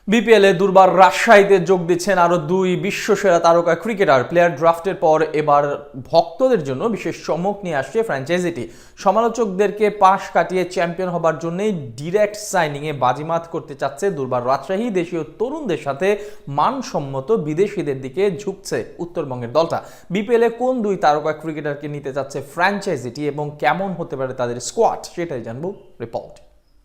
বিপিএলে দুর্বার রাজশাহীতে যোগ দিচ্ছেন আরো দুই বিশ্বসেরা তারকা ক্রিকেটার। প্লেয়ার ড্রাফটের পর এবার ভক্তদের জন্য বিশেষ চমক নিয়ে আসছে ফ্র্যাঞ্চাইজিটি। সমালোচকদেরকে পাশ কাটিয়ে চ্যাম্পিয়ন হবার জন্যই ডিরেক্ট সাইনিংয়ে বাজিমাত করতে চাচ্ছে দুর্বার রাজশাহী। দেশীয় তরুণদের সাথে মানসম্মত বিদেশিদের দিকে ঝুঁকছে উত্তরবঙ্গের দলটা। বিপিএলে কোন দুই তারকা ক্রিকেটারকে নিতে চাচ্ছে ফ্র্যাঞ্চাইজিটি এবং কেমন হতে পারে তাদের স্কোয়াড, সেটাই জানবো রিপোর্ট।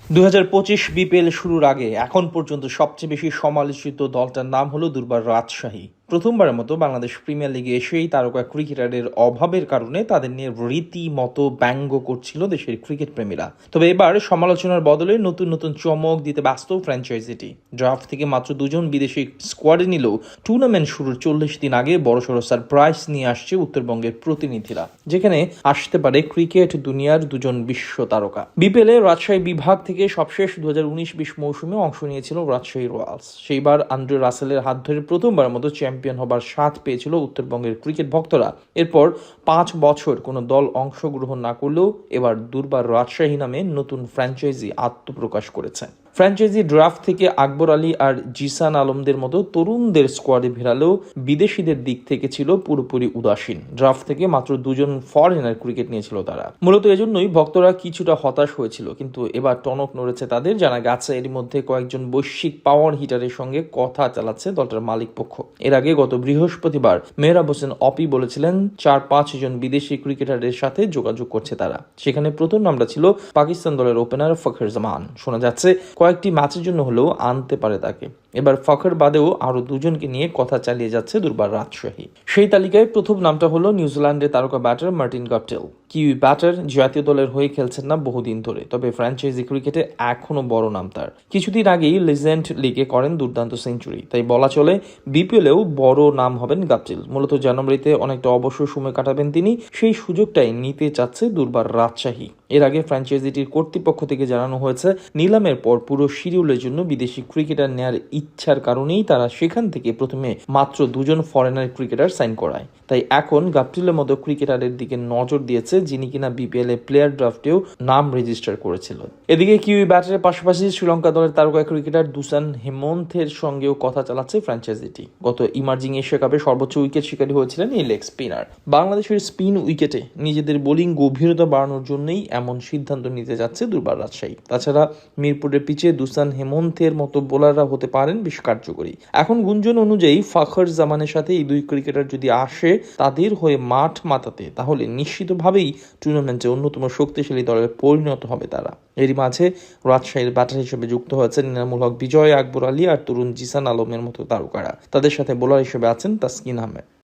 2025 বিপিএল শুরুর আগে এখন পর্যন্ত সবচেয়ে বেশি সমালোচিত দলটার নাম হলো দুর্বার রাজশাহী। প্রথমবারের মতো বাংলাদেশ প্রিমিয়ার লিগে এসেই তারকা ক্রিকেটারের অভাবের কারণে তাদের নিয়ে রীতিমতো ব্যঙ্গ করছিল দেশের ক্রিকেট প্রেমীরা। তবে এবার সমালোচনার বদলে নতুন নতুন চমক দিতে ব্যস্ত ফ্র্যাঞ্চাইজিটি। ড্রাফট থেকে মাত্র দুজন বিদেশি স্কোয়াডে নিলেও টুর্নামেন্ট শুরুর 40 দিন আগে বড়সড় সারপ্রাইজ নিয়ে আসছে উত্তরবঙ্গের প্রতিনিধিরা, যেখানে আসতে পারে ক্রিকেট দুনিয়ার দুজন বিশ্ব তারকা। বিপিএল এ রাজশাহী বিভাগ থেকে সবশেষ 2019-20 মৌসুমে অংশ নিয়েছিল রাজশাহী রয়্যালস। সেইবার আন্দ্রে রাসেলের হাত ধরে প্রথমবার মতো চ্যাম্পিয়ন হবার স্বাদ পেয়েছিল উত্তরবঙ্গের ক্রিকেট ভক্তরা। এরপর 5 বছর কোনো দল অংশগ্রহণ না করলেও এবার দুর্বার রাজশাহী নামে নতুন ফ্র্যাঞ্চাইজি আত্মপ্রকাশ করেছে। ফ্র্যাঞ্চাইজি ড্রাফট থেকে আকবর আলী আর জিসান আলমদের মতো তরুণদের স্কোয়াডে ভেড়ালেও বিদেশিদের দিক থেকে ছিল পুরোপুরি উদাসীন। ড্রাফট থেকে মাত্র দুজন ফরেনার ক্রিকেট নিয়েছিল তারা। মূলত এজন্যই ভক্তরা কিছুটা হতাশ হয়েছিল, কিন্তু এবার টনক নড়েছে তাদের। জানা গেছে এরই মধ্যে কয়েকজন বৈশ্বিক পাওয়ার হিটারের সঙ্গে কথা চালাচ্ছে দলটার মালিক পক্ষ। এর আগে গত বৃহস্পতিবার মেহরাব হোসেন অপি বলেছিলেন 4-5 জন বিদেশি ক্রিকেটারের সাথে যোগাযোগ করছে তারা। সেখানে প্রথম নামটা ছিল পাকিস্তান দলের ওপেনার ফখর জামান। শোনা যাচ্ছে কয়েকটি ম্যাচের জন্য হলেও আনতে পারে তাকে। এবার ফখর বাদেও আরো দুজনকে নিয়ে কথা চালিয়ে যাচ্ছে দুর্বার রাজশাহী। সেই তালিকায় প্রথম নামটা হলো নিউজিল্যান্ডের তারকা batter Martin Guptill. Kiwi batter জাতীয় দলের হয়ে খেলছেন না বহুদিন ধরে, তবে ফ্র্যাঞ্চাইজি ক্রিকেটে এখনো বড় নাম তার। কিছুদিন আগেই লিজেন্ড লিগে করেন দুর্দান্ত সেঞ্চুরি, তাই বলা চলে বিপিএলেও বড় নাম হবেন গাপটিল। মূলত জানুয়ারিতে অনেকটা অবসর সময় কাটাবেন তিনি, সেই সুযোগটাই নিতে চাচ্ছে দুর্বার রাজশাহী। এর আগে ফ্র্যাঞ্চাইজিটির কর্তৃপক্ষ থেকে জানানো হয়েছে নিলামের পর পুরো শিডিউলের জন্য বিদেশি ক্রিকেটার নেয়ার ইচ্ছার কারণেই তারা সেখান থেকে প্রথমে মাত্র দুজন ফরেনার ক্রিকেটার সাইন করায়। তাই এখন গাপটিলের মতো ক্রিকেটারের দিকে নজর দিয়েছে, যিনি কিনা বিপিএল এ প্লেয়ার ড্রাফটেও নাম রেজিস্টার করেছিল। এদিকে কিউই ব্যাটারের পাশাপাশি শ্রীলঙ্কা দলের তারকা ক্রিকেটার দুসান হেমন্থের সঙ্গেও কথা চালাচ্ছে ফ্র্যাঞ্চাইজিটি। গত ইমার্জিং এশিয়া কাপে সর্বোচ্চ উইকেট শিকারী হয়েছিলেন এই লেগ স্পিনার। বাংলাদেশের স্পিন উইকেটে নিজেদের বোলিং গভীরতা বাড়ানোর জন্যই এমন সিদ্ধান্ত নিতে যাচ্ছে দুর্বার রাজশাহী। তাছাড়া মিরপুরের পিচে দুসান হেমন্থের মতো বোলাররা হতে পারেন বেশ কার্যকরী। এখন গুঞ্জন অনুযায়ী ফখর জামানের সাথে এই দুই ক্রিকেটার যদি আসে তাদের হয়ে মাঠ মাতাতে, তাহলে নিশ্চিতভাবেই টুর্নামেন্টে অন্যতম শক্তিশালী দলের পরিণত হবে তারা। এরই মাঝে রাজশাহীর ব্যাটার হিসেবে যুক্ত হয়েছেন নিনামুল হক বিজয়, আকবর আলী আর তরুণ জিসান আলমের মতো তারকারা। তাদের সাথে বোলার হিসেবে আছেন তাসকিন আহমেদ।